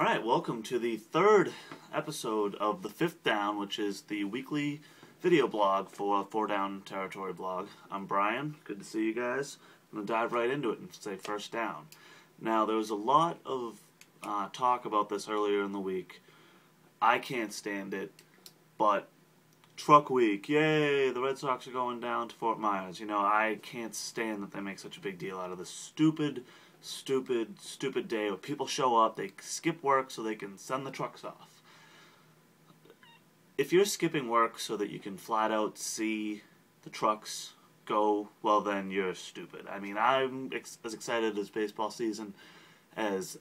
Alright, welcome to the third episode of The Fifth Down, which is the weekly video blog for Four Down Territory blog. I'm Brian, good to see you guys. I'm going to dive right into it and say first down. Now, there was a lot of talk about this earlier in the week. I can't stand it, but Truck Week, yay, the Red Sox are going down to Fort Myers. You know, I can't stand that they make such a big deal out of this stupid day where people show up, they skip work so they can send the trucks off. If you're skipping work so that you can flat out see the trucks go, well then you're stupid. I mean, I'm as excited as baseball season as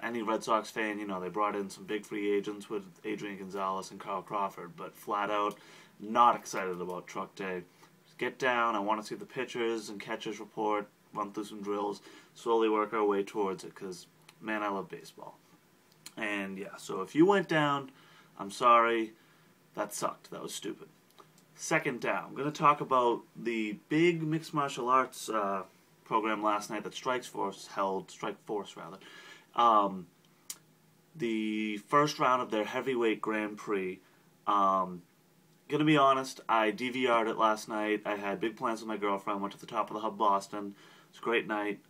any Red Sox fan. You know, they brought in some big free agents with Adrian Gonzalez and Carl Crawford, but flat out not excited about Truck Day. Get down, I want to see the pitchers and catchers report, run through some drills, slowly work our way towards it, because, man, I love baseball. And, yeah, so if you went down, I'm sorry, that sucked, that was stupid. Second down, I'm going to talk about the big mixed martial arts program last night that Strikeforce held, the first round of their heavyweight Grand Prix. Gonna be honest, I DVR'd it last night. I had big plans with my girlfriend, went to the Top of the Hub Boston. It was a great night.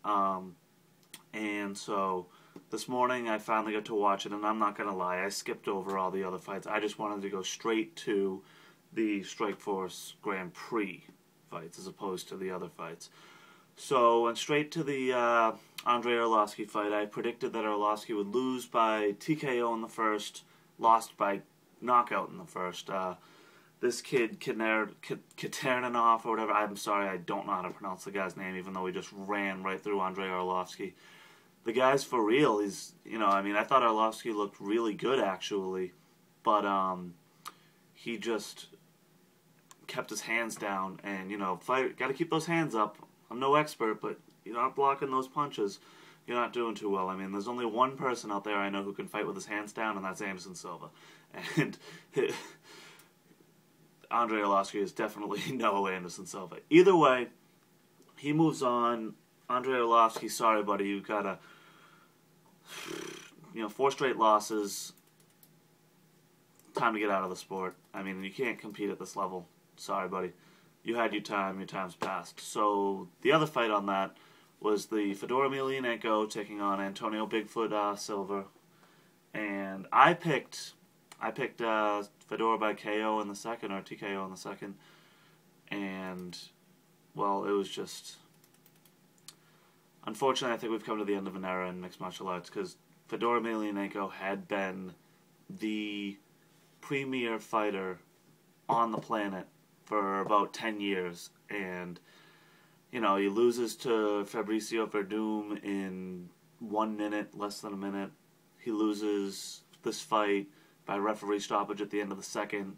And so this morning I finally got to watch it, and I'm not gonna lie, I skipped over all the other fights. I just wanted to go straight to the Strikeforce Grand Prix fights as opposed to the other fights. So went straight to the Andrei Arlovski fight. I predicted that Arlovski would lose by TKO in the first, lost by knockout in the first. This kid, Katerninov or whatever, I'm sorry, I don't know how to pronounce the guy's name, even though he just ran right through Andrei Arlovski. The guy's for real. He's, you know, I mean, I thought Arlovski looked really good, actually, but he just kept his hands down, and, you know, got to keep those hands up. I'm no expert, but you're not blocking those punches, you're not doing too well. I mean, there's only one person out there I know who can fight with his hands down, and that's Anderson Silva. And Andrei Arlovski is definitely no Anderson Silva. Either way, he moves on. Andrei Arlovski, sorry, buddy, you got 4 straight losses. Time to get out of the sport. I mean, you can't compete at this level. Sorry, buddy. You had your time, your time's passed. So, the other fight on that was the Fedor Emelianenko taking on Antonio Bigfoot Silva. And I picked Fedor by KO in the second, or TKO in the second, and, well, it was just, unfortunately, I think we've come to the end of an era in mixed martial arts, because Fedor Emelianenko had been the premier fighter on the planet for about 10 years, and, you know, he loses to Fabricio Verdum in 1 minute, less than a minute. He loses this fight by referee stoppage at the end of the second.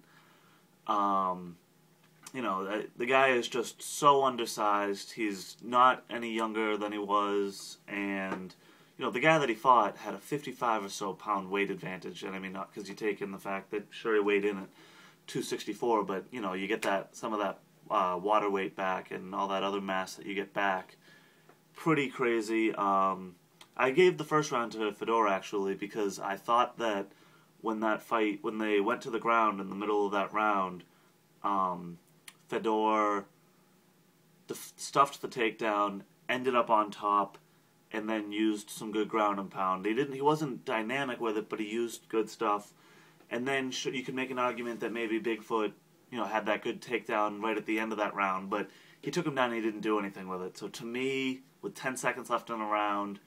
You know, the guy is just so undersized. He's not any younger than he was, and, you know, the guy that he fought had a 55 or so pound weight advantage, and I mean, not because you take in the fact that, sure, he weighed in at 264, but, you know, you get some of that water weight back and all that other mass that you get back. Pretty crazy. I gave the first round to Fedor, actually, because I thought that when they went to the ground in the middle of that round, Fedor stuffed the takedown, ended up on top, and then used some good ground and pound. He wasn't dynamic with it, but he used good stuff. And then you can make an argument that maybe Bigfoot, you know, had that good takedown right at the end of that round, but he took him down and he didn't do anything with it. So to me, with 10 seconds left in the round,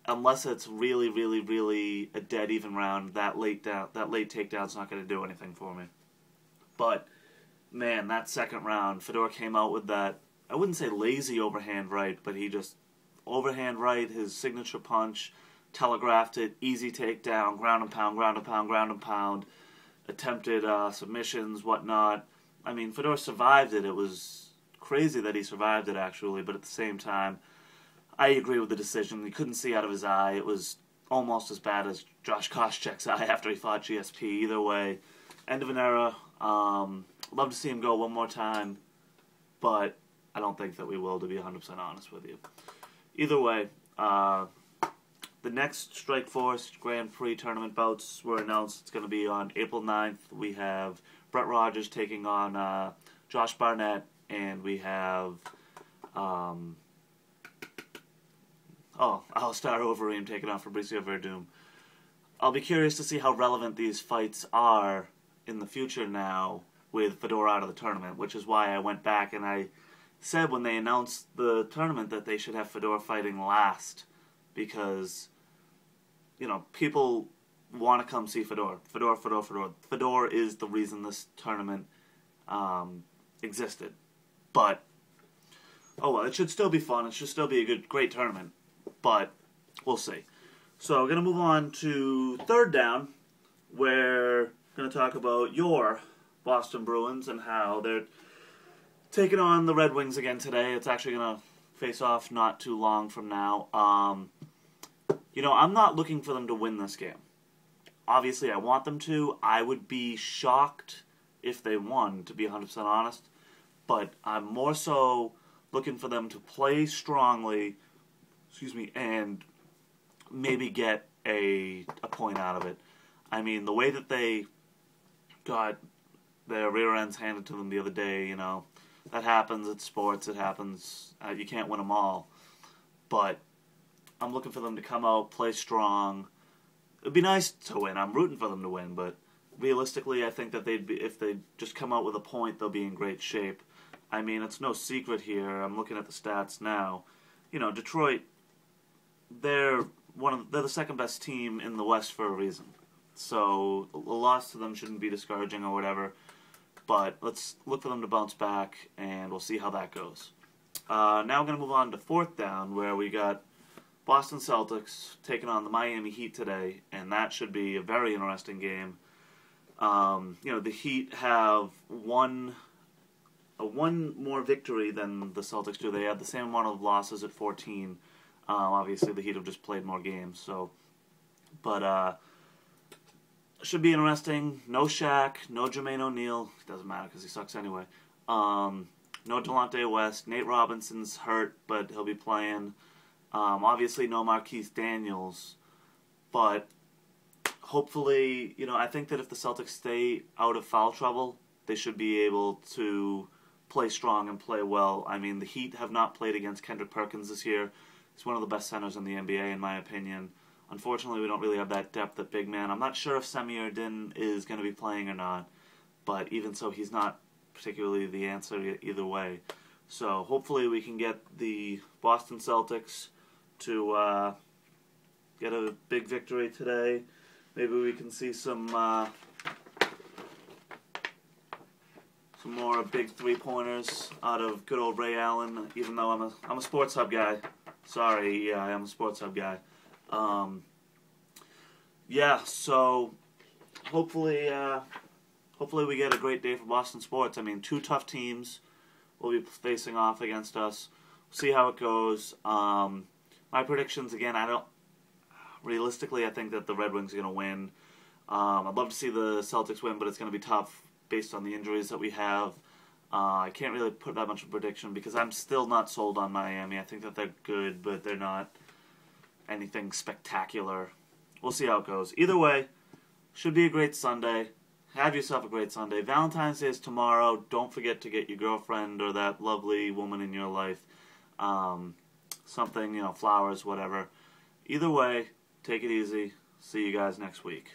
unless it's really, really, really a dead even round, that late takedown's not going to do anything for me. But, man, that second round, Fedor came out with that, I wouldn't say lazy overhand right, but he just, overhand right, his signature punch, telegraphed it, easy takedown, ground and pound, ground and pound, ground and pound, attempted submissions, whatnot. I mean, Fedor survived it. It was crazy that he survived it, actually, but at the same time, I agree with the decision. He couldn't see out of his eye. It was almost as bad as Josh Koscheck's eye after he fought GSP. Either way, end of an era. Love to see him go one more time, but I don't think that we will, to be 100% honest with you. Either way, the next Strikeforce Grand Prix tournament bouts were announced. It's going to be on April 9th. We have Brett Rogers taking on Josh Barnett, and we have Alistair Overeem taking on Fabricio Verdum. I'll be curious to see how relevant these fights are in the future now with Fedor out of the tournament, which is why I went back and I said when they announced the tournament that they should have Fedor fighting last, because, you know, people want to come see Fedor. Fedor is the reason this tournament existed. But, oh well, it should still be fun. It should still be a great tournament. But, we'll see. So, we're going to move on to third down, where we're going to talk about your Boston Bruins and how they're taking on the Red Wings again today. It's actually going to face off not too long from now. You know, I'm not looking for them to win this game. Obviously, I want them to. I would be shocked if they won, to be 100% honest. But I'm more so looking for them to play strongly, and maybe get a point out of it. I mean, the way that they got their rear ends handed to them the other day, you know, that happens. It's sports. It happens. You can't win them all. But I'm looking for them to come out, play strong. It'd be nice to win. I'm rooting for them to win, but realistically, I think that if they just come out with a point, they'll be in great shape. I mean, it's no secret here. I'm looking at the stats now. You know, Detroit, they're the second best team in the West for a reason. So a loss to them shouldn't be discouraging or whatever. But let's look for them to bounce back, and we'll see how that goes. Now we're going to move on to fourth down, where we got Boston Celtics taking on the Miami Heat today, and that should be a very interesting game. You know, the Heat have one more victory than the Celtics do. They have the same amount of losses at 14. Obviously, the Heat have just played more games. But should be interesting. No Shaq, no Jermaine O'Neal. Doesn't matter because he sucks anyway. No Delonte West. Nate Robinson's hurt, but he'll be playing. Obviously, no Marquise Daniels. But hopefully, you know, I think that if the Celtics stay out of foul trouble, they should be able to play strong and play well. I mean, the Heat have not played against Kendrick Perkins this year. He's one of the best centers in the NBA, in my opinion. Unfortunately, we don't really have that depth at big man. I'm not sure if Semi Din is going to be playing or not, but even so, he's not particularly the answer either way. So hopefully we can get the Boston Celtics to get a big victory today. Maybe we can see some more big three-pointers out of good old Ray Allen, even though I'm a Sports Hub guy. Sorry, yeah, I am a Sports Hub guy. Yeah, so hopefully we get a great day for Boston sports. I mean, two tough teams will be facing off against us. See how it goes. My predictions, again, realistically, I think that the Red Wings are going to win. I'd love to see the Celtics win, but it's going to be tough based on the injuries that we have. I can't really put that much of a prediction because I'm still not sold on Miami. I think that they're good, but they're not anything spectacular. We'll see how it goes. Either way, should be a great Sunday. Have yourself a great Sunday. Valentine's Day is tomorrow. Don't forget to get your girlfriend or that lovely woman in your life something, you know, flowers, whatever. Either way, take it easy. See you guys next week.